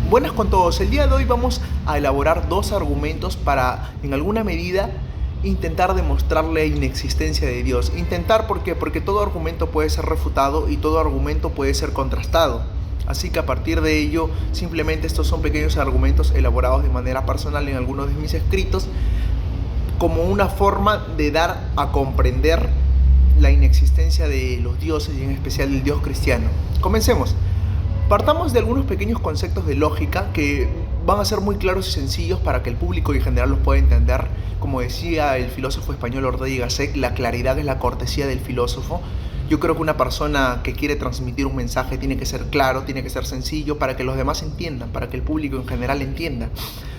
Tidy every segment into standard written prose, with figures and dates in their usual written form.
Buenas con todos, el día de hoy vamos a elaborar dos argumentos para, en alguna medida, intentar demostrar la inexistencia de Dios. Intentar, ¿por qué? Porque todo argumento puede ser refutado y todo argumento puede ser contrastado. Así que a partir de ello, simplemente estos son pequeños argumentos elaborados de manera personal en algunos de mis escritos, como una forma de dar a comprender la inexistencia de los dioses y en especial del Dios cristiano. Comencemos. Partamos de algunos pequeños conceptos de lógica que van a ser muy claros y sencillos para que el público en general los pueda entender. Como decía el filósofo español Ortega y Gasset, la claridad es la cortesía del filósofo. Yo creo que una persona que quiere transmitir un mensaje tiene que ser claro, tiene que ser sencillo para que los demás entiendan, para que el público en general entienda.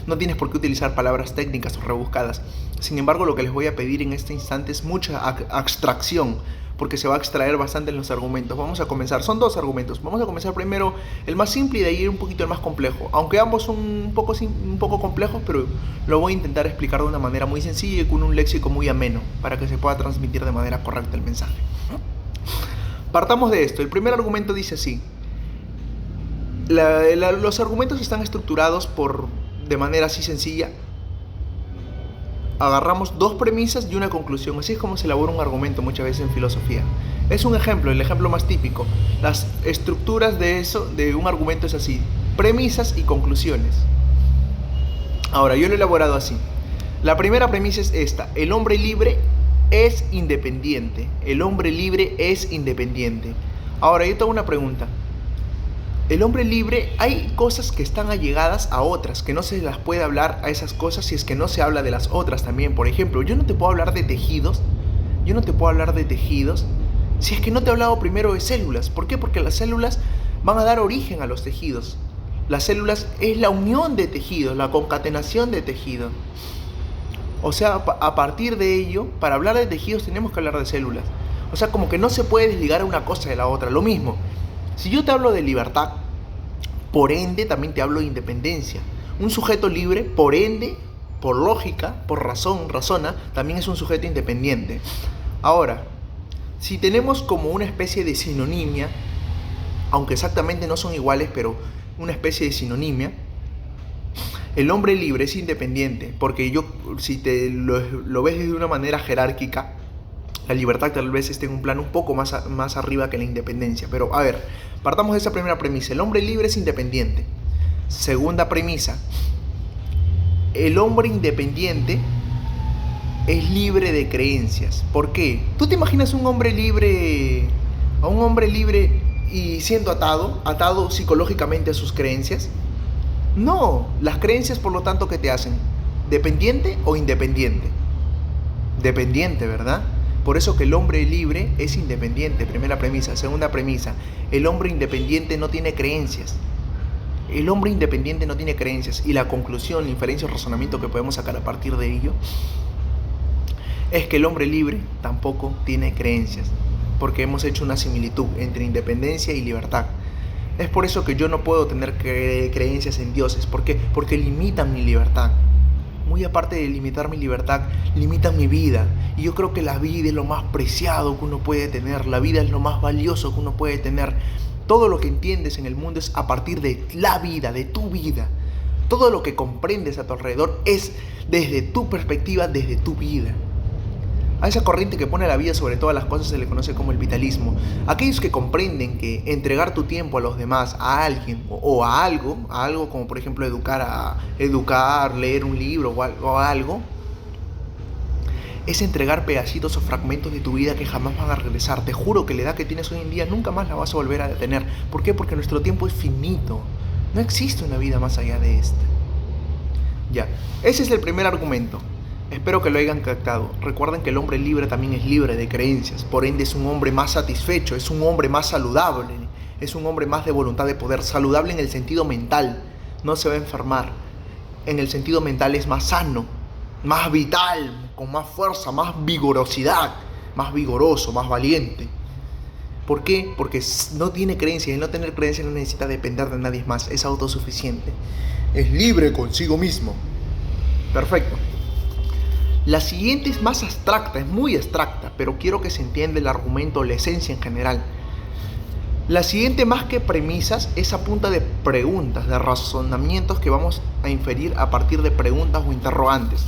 No tienes por qué utilizar palabras técnicas o rebuscadas. Sin embargo, lo que les voy a pedir en este instante es mucha abstracción, porque se va a extraer bastante en los argumentos. Vamos a comenzar, son dos argumentos. Vamos a comenzar primero el más simple y de ahí ir un poquito el más complejo. Aunque ambos son un poco complejos, pero lo voy a intentar explicar de una manera muy sencilla y con un léxico muy ameno, para que se pueda transmitir de manera correcta el mensaje. Partamos de esto. El primer argumento dice así. Los argumentos están estructurados de manera así sencilla. Agarramos dos premisas y una conclusión. Así es como se elabora un argumento muchas veces en filosofía. Es un ejemplo, el ejemplo más típico. Las estructuras de un argumento es así: premisas y conclusiones. Ahora, yo lo he elaborado así. La primera premisa es esta: el hombre libre es independiente. El hombre libre es independiente. Ahora, yo te hago una pregunta. El hombre libre, hay cosas que están allegadas a otras, que no se las puede hablar a esas cosas si es que no se habla de las otras también. Por ejemplo, yo no te puedo hablar de tejidos, si es que no te he hablado primero de células. ¿Por qué? Porque las células van a dar origen a los tejidos. Las células es la unión de tejidos, la concatenación de tejidos. O sea, a partir de ello, para hablar de tejidos tenemos que hablar de células. O sea, como que no se puede desligar una cosa de la otra. Lo mismo, si yo te hablo de libertad, por ende también te hablo de independencia. Un sujeto libre, por ende, por lógica, por razona, también es un sujeto independiente. Ahora, si tenemos como una especie de sinonimia, aunque exactamente no son iguales, pero una especie de sinonimia, el hombre libre es independiente, porque si te lo ves de una manera jerárquica, la libertad tal vez esté en un plano un poco más arriba que la independencia. Pero a ver, partamos de esa primera premisa. El hombre libre es independiente. Segunda premisa. El hombre independiente es libre de creencias. ¿Por qué? ¿Tú te imaginas a un hombre libre y siendo atado psicológicamente a sus creencias? No. Las creencias, por lo tanto, ¿qué te hacen? ¿Dependiente o independiente? Dependiente, ¿verdad? Por eso que el hombre libre es independiente, primera premisa. Segunda premisa, el hombre independiente no tiene creencias. El hombre independiente no tiene creencias. Y la conclusión, la inferencia o razonamiento que podemos sacar a partir de ello es que el hombre libre tampoco tiene creencias, porque hemos hecho una similitud entre independencia y libertad. Es por eso que yo no puedo tener creencias en dioses. ¿Por qué? Porque limitan mi libertad. Muy aparte de limitar mi libertad, limitan mi vida. Y yo creo que la vida es lo más preciado que uno puede tener. La vida es lo más valioso que uno puede tener. Todo lo que entiendes en el mundo es a partir de la vida, de tu vida. Todo lo que comprendes a tu alrededor es desde tu perspectiva, desde tu vida. A esa corriente que pone la vida sobre todas las cosas se le conoce como el vitalismo. Aquellos que comprenden que entregar tu tiempo a los demás, a alguien o a algo como por ejemplo educar, leer un libro o algo, es entregar pedacitos o fragmentos de tu vida que jamás van a regresar. Te juro que la edad que tienes hoy en día nunca más la vas a volver a tener. ¿Por qué? Porque nuestro tiempo es finito. No existe una vida más allá de esta. Ya, ese es el primer argumento. Espero que lo hayan captado. Recuerden que el hombre libre también es libre de creencias. Por ende es un hombre más satisfecho, es un hombre más saludable, es un hombre más de voluntad de poder. Saludable en el sentido mental, no se va a enfermar. En el sentido mental es más sano, más vital, con más fuerza, más vigorosidad, más vigoroso, más valiente. ¿Por qué? Porque no tiene creencias. Y el no tener creencias no necesita depender de nadie más. Es autosuficiente. Es libre consigo mismo. Perfecto. La siguiente es más abstracta, es muy abstracta, pero quiero que se entienda el argumento, la esencia en general. La siguiente, más que premisas, es a punta de preguntas, de razonamientos que vamos a inferir a partir de preguntas o interrogantes.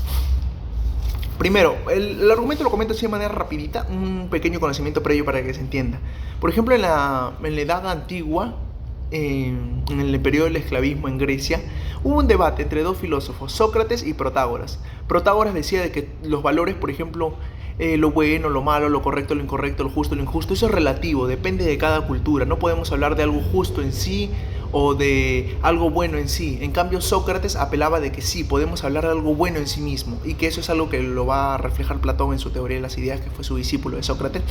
Primero, el argumento lo comento así de manera rapidita, un pequeño conocimiento previo para que se entienda. Por ejemplo, en la Edad Antigua, en el periodo del esclavismo en Grecia, hubo un debate entre dos filósofos, Sócrates y Protágoras. Protágoras decía de que los valores, por ejemplo, lo bueno, lo malo, lo correcto, lo incorrecto, lo justo, lo injusto, eso es relativo, depende de cada cultura. No podemos hablar de algo justo en sí o de algo bueno en sí. En cambio, Sócrates apelaba de que sí, podemos hablar de algo bueno en sí mismo, y que eso es algo que lo va a reflejar Platón en su teoría de las ideas, que fue su discípulo de Sócrates,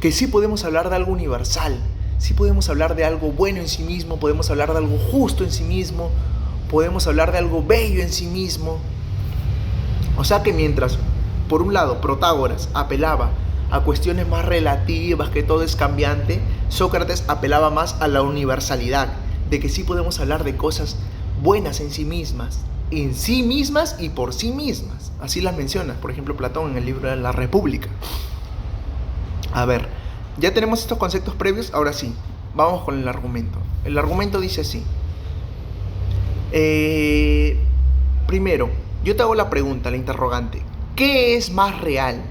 que sí podemos hablar de algo universal, sí podemos hablar de algo bueno en sí mismo, podemos hablar de algo justo en sí mismo, podemos hablar de algo bello en sí mismo. O sea que mientras, por un lado, Protágoras apelaba a cuestiones más relativas, que todo es cambiante, Sócrates apelaba más a la universalidad, de que sí podemos hablar de cosas buenas en sí mismas y por sí mismas. Así las menciona, por ejemplo, Platón en el libro de la República. A ver, ya tenemos estos conceptos previos, ahora sí, vamos con el argumento. El argumento dice así. Primero, yo te hago la pregunta, la interrogante. ¿Qué es más real?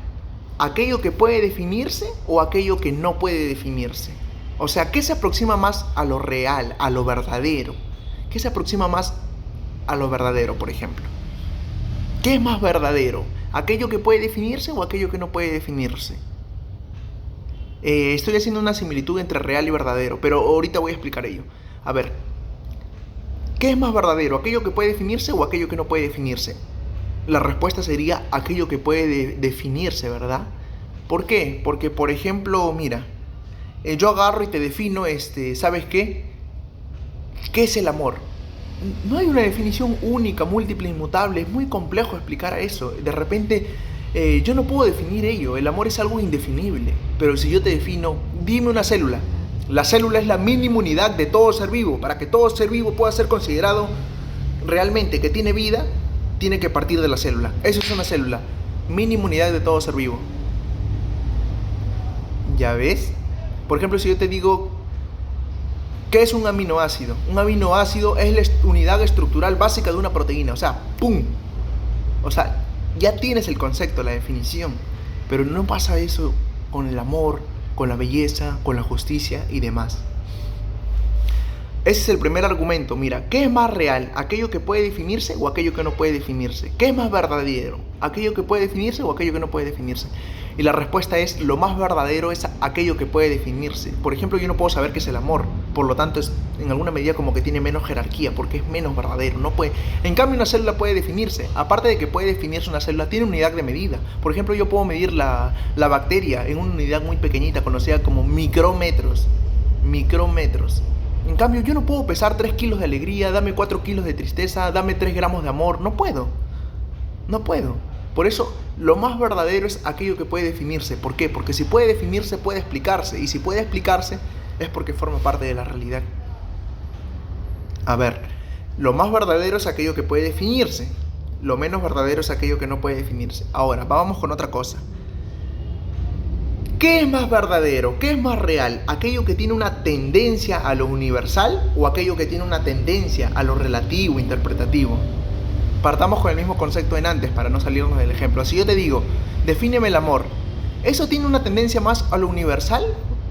¿Aquello que puede definirse o aquello que no puede definirse? O sea, ¿qué se aproxima más a lo real, a lo verdadero? ¿Qué se aproxima más a lo verdadero, por ejemplo? ¿Qué es más verdadero? ¿Aquello que puede definirse o aquello que no puede definirse? Estoy haciendo una similitud entre real y verdadero, pero ahorita voy a explicar ello. A ver, ¿qué es más verdadero? ¿Aquello que puede definirse o aquello que no puede definirse? La respuesta sería aquello que puede definirse, ¿verdad? ¿Por qué? Porque, por ejemplo, mira, yo agarro y te defino, ¿sabes qué? ¿Qué es el amor? No hay una definición única, múltiple, inmutable. Es muy complejo explicar eso. De repente, yo no puedo definir ello. El amor es algo indefinible. Pero si yo te defino, dime una célula. La célula es la mínima unidad de todo ser vivo. Para que todo ser vivo pueda ser considerado realmente que tiene vida, tiene que partir de la célula. Eso es una célula, mínima unidad de todo ser vivo. ¿Ya ves? Por ejemplo, si yo te digo, ¿qué es un aminoácido? Un aminoácido es la unidad estructural básica de una proteína. O sea, ¡pum! O sea, ya tienes el concepto, la definición. Pero no pasa eso con el amor, con la belleza, con la justicia y demás. Ese es el primer argumento. Mira, ¿qué es más real? ¿Aquello que puede definirse o aquello que no puede definirse? ¿Qué es más verdadero? ¿Aquello que puede definirse o aquello que no puede definirse? Y la respuesta es, lo más verdadero es aquello que puede definirse. Por ejemplo, yo no puedo saber qué es el amor. Por lo tanto, es en alguna medida como que tiene menos jerarquía, porque es menos verdadero. No puede. En cambio, una célula puede definirse. Aparte de que puede definirse una célula, tiene unidad de medida. Por ejemplo, yo puedo medir la bacteria en una unidad muy pequeñita, conocida como micrómetros. Micrómetros. En cambio, yo no puedo pesar 3 kilos de alegría, dame 4 kilos de tristeza, dame 3 gramos de amor. No puedo. No puedo. Por eso, lo más verdadero es aquello que puede definirse. ¿Por qué? Porque si puede definirse, puede explicarse. Y si puede explicarse, es porque forma parte de la realidad. A ver, lo más verdadero es aquello que puede definirse. Lo menos verdadero es aquello que no puede definirse. Ahora, vamos con otra cosa. ¿Qué es más verdadero? ¿Qué es más real? ¿Aquello que tiene una tendencia a lo universal o aquello que tiene una tendencia a lo relativo, interpretativo? Partamos con el mismo concepto en antes para no salirnos del ejemplo. Si yo te digo, defíneme el amor, ¿eso tiene una tendencia más a lo universal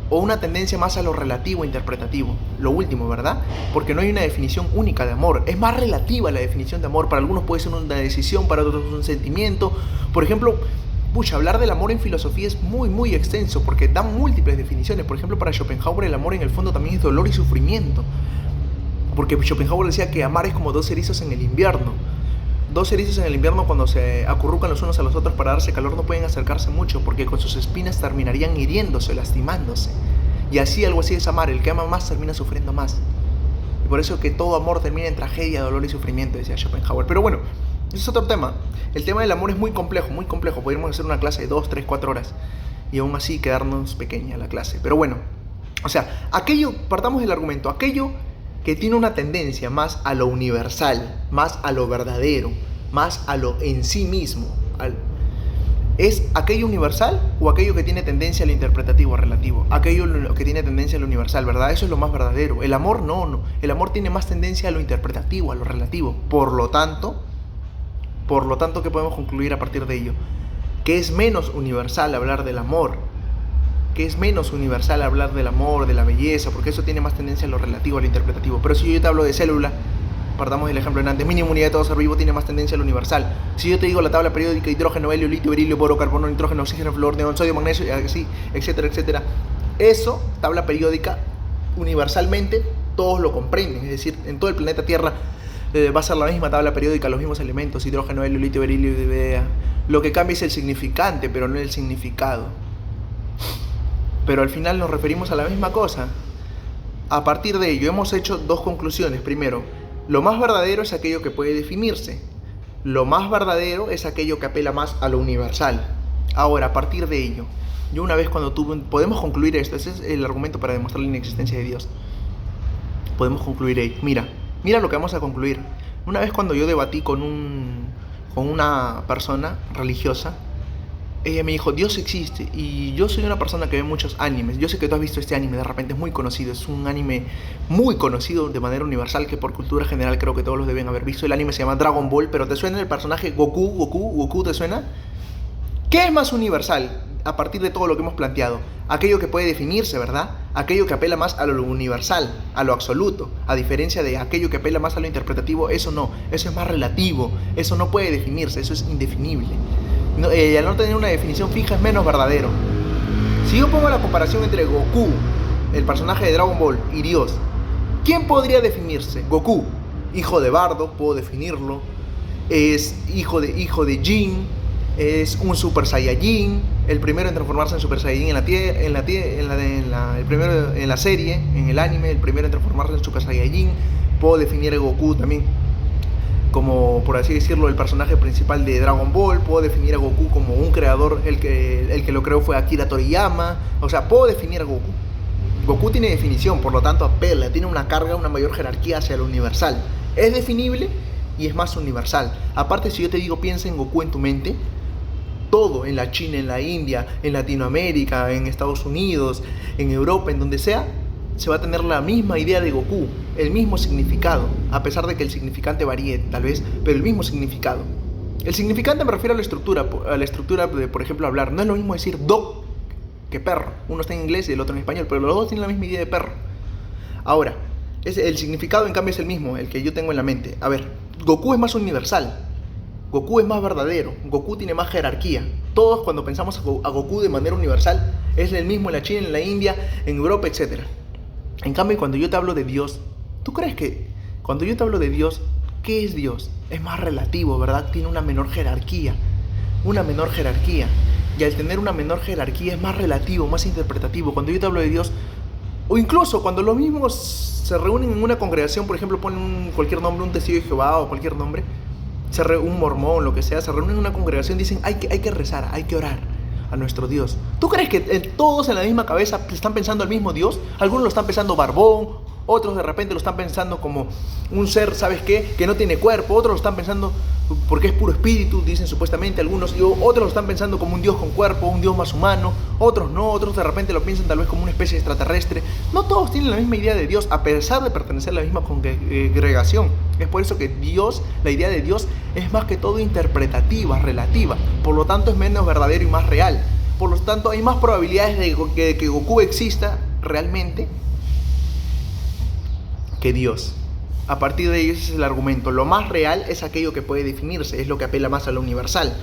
o una tendencia más a lo relativo, interpretativo? Lo último, ¿verdad? Porque no hay una definición única de amor. Es más relativa la definición de amor. Para algunos puede ser una decisión, para otros un sentimiento. Por ejemplo, hablar del amor en filosofía es muy extenso porque dan múltiples definiciones. Por ejemplo, para Schopenhauer el amor en el fondo también es dolor y sufrimiento. Porque Schopenhauer decía que amar es como dos erizos en el invierno. Dos erizos en el invierno, cuando se acurrucan los unos a los otros para darse calor, no pueden acercarse mucho porque con sus espinas terminarían hiriéndose, lastimándose. Y así, algo así es amar. El que ama más termina sufriendo más. Y por eso que todo amor termina en tragedia, dolor y sufrimiento, decía Schopenhauer. Pero bueno, ese es otro tema. El tema del amor es muy complejo, muy complejo. Podríamos hacer una clase de 2, 3, 4 horas y aún así quedarnos pequeña la clase. Pero bueno, o sea, partamos del argumento, aquello que tiene una tendencia más a lo universal, más a lo verdadero, más a lo en sí mismo, ¿Es aquello universal o aquello que tiene tendencia a lo interpretativo o relativo? Aquello que tiene tendencia a lo universal, ¿verdad? Eso es lo más verdadero. El amor no. El amor tiene más tendencia a lo interpretativo, a lo relativo. Por lo tanto, ¿qué podemos concluir a partir de ello? Que es menos universal hablar del amor. Que es menos universal hablar del amor, de la belleza, porque eso tiene más tendencia a lo relativo, a lo interpretativo. Pero si yo te hablo de célula, partamos del ejemplo en antes, mínima unidad de todo ser vivo tiene más tendencia a lo universal. Si yo te digo la tabla periódica, hidrógeno, helio, litio, berilio, boro, carbono, nitrógeno, oxígeno, flúor, neón, sodio, magnesio, así, etcétera, etcétera. Eso, tabla periódica, universalmente todos lo comprenden. Es decir, en todo el planeta Tierra va a ser la misma tabla periódica, los mismos elementos, hidrógeno, helio, litio, berilio, lo que cambia es el significante, pero no el significado. Pero al final nos referimos a la misma cosa. A partir de ello hemos hecho dos conclusiones. Primero, lo más verdadero es aquello que puede definirse. Lo más verdadero es aquello que apela más a lo universal. Ahora, a partir de ello, yo una vez cuando podemos concluir esto, ese es el argumento para demostrar la inexistencia de Dios. Podemos concluir ello. Mira lo que vamos a concluir. Una vez cuando yo debatí con una persona religiosa, ella me dijo, Dios existe, y yo soy una persona que ve muchos animes. Yo sé que tú has visto este anime, de repente es muy conocido. Es un anime muy conocido de manera universal, que por cultura general creo que todos los deben haber visto. El anime se llama Dragon Ball, pero ¿te suena el personaje Goku? ¿Te suena? ¿Qué es más universal a partir de todo lo que hemos planteado? Aquello que puede definirse, ¿verdad? Aquello que apela más a lo universal, a lo absoluto. A diferencia de aquello que apela más a lo interpretativo, eso no. Eso es más relativo. Eso no puede definirse, eso es indefinible. No, al no tener una definición fija es menos verdadero. Si yo pongo la comparación entre Goku, el personaje de Dragon Ball, y Dios, ¿quién podría definirse? Goku, hijo de Bardo, puedo definirlo. Es hijo de Jin, es un Super Saiyajin, el primero en transformarse en Super Saiyajin el primero en la serie, en el anime, el primero en transformarse en Super Saiyajin. Puedo definir a Goku también como, por así decirlo, el personaje principal de Dragon Ball. Puedo definir a Goku como un creador, el que lo creó fue Akira Toriyama. O sea, puedo definir a Goku. Goku tiene definición, por lo tanto apela, tiene una carga, una mayor jerarquía hacia lo universal. Es definible y es más universal. Aparte, si yo te digo piensa en Goku en tu mente, todo, en la China, en la India, en Latinoamérica, en Estados Unidos, en Europa, en donde sea, se va a tener la misma idea de Goku, el mismo significado, a pesar de que el significante varíe tal vez, pero el mismo significado. El significante me refiero a la estructura de, por ejemplo, hablar. No es lo mismo decir dog que perro. Uno está en inglés y el otro en español, pero los dos tienen la misma idea de perro. Ahora, el significado en cambio es el mismo, el que yo tengo en la mente. A ver, Goku es más universal, Goku es más verdadero, Goku tiene más jerarquía. Todos cuando pensamos a Goku de manera universal, es el mismo en la China, en la India, en Europa, etc. En cambio, cuando yo te hablo de Dios, ¿tú crees que cuando yo te hablo de Dios, qué es Dios? Es más relativo, ¿verdad? Tiene una menor jerarquía. Y al tener una menor jerarquía es más relativo, más interpretativo. Cuando yo te hablo de Dios, o incluso cuando los mismos se reúnen en una congregación, por ejemplo, ponen cualquier nombre, un testigo de Jehová o cualquier nombre, un mormón, lo que sea, se reúnen en una congregación y dicen, hay que rezar, hay que orar a nuestro Dios. ¿Tú crees que todos en la misma cabeza están pensando al mismo Dios? Algunos lo están pensando barbón, otros de repente lo están pensando como un ser, ¿sabes qué?, que no tiene cuerpo. Otros lo están pensando porque es puro espíritu, dicen supuestamente algunos, y otros lo están pensando como un Dios con cuerpo, un Dios más humano. Otros no, otros de repente lo piensan tal vez como una especie extraterrestre. No todos tienen la misma idea de Dios, a pesar de pertenecer a la misma congregación. Es por eso que Dios, la idea de Dios, es más que todo interpretativa, relativa. Por lo tanto es menos verdadero y más real. Por lo tanto hay más probabilidades de que Goku exista realmente que Dios. A partir de ello ese es el argumento. Lo más real es aquello que puede definirse, es lo que apela más a lo universal.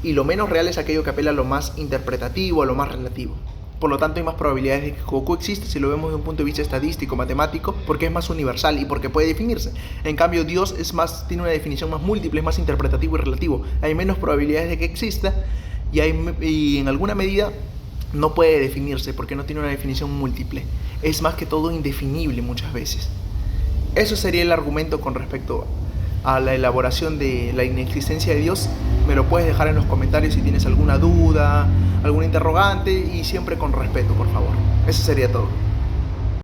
Y lo menos real es aquello que apela a lo más interpretativo, a lo más relativo. Por lo tanto hay más probabilidades de que Goku existe si lo vemos desde un punto de vista estadístico, matemático, porque es más universal y porque puede definirse. En cambio Dios tiene una definición más múltiple, es más interpretativo y relativo. Hay menos probabilidades de que exista y en alguna medida no puede definirse porque no tiene una definición múltiple. Es más que todo indefinible muchas veces. Eso sería el argumento con respecto a la elaboración de la inexistencia de Dios. Me lo puedes dejar en los comentarios si tienes alguna duda, algún interrogante, y siempre con respeto, por favor. Eso sería todo.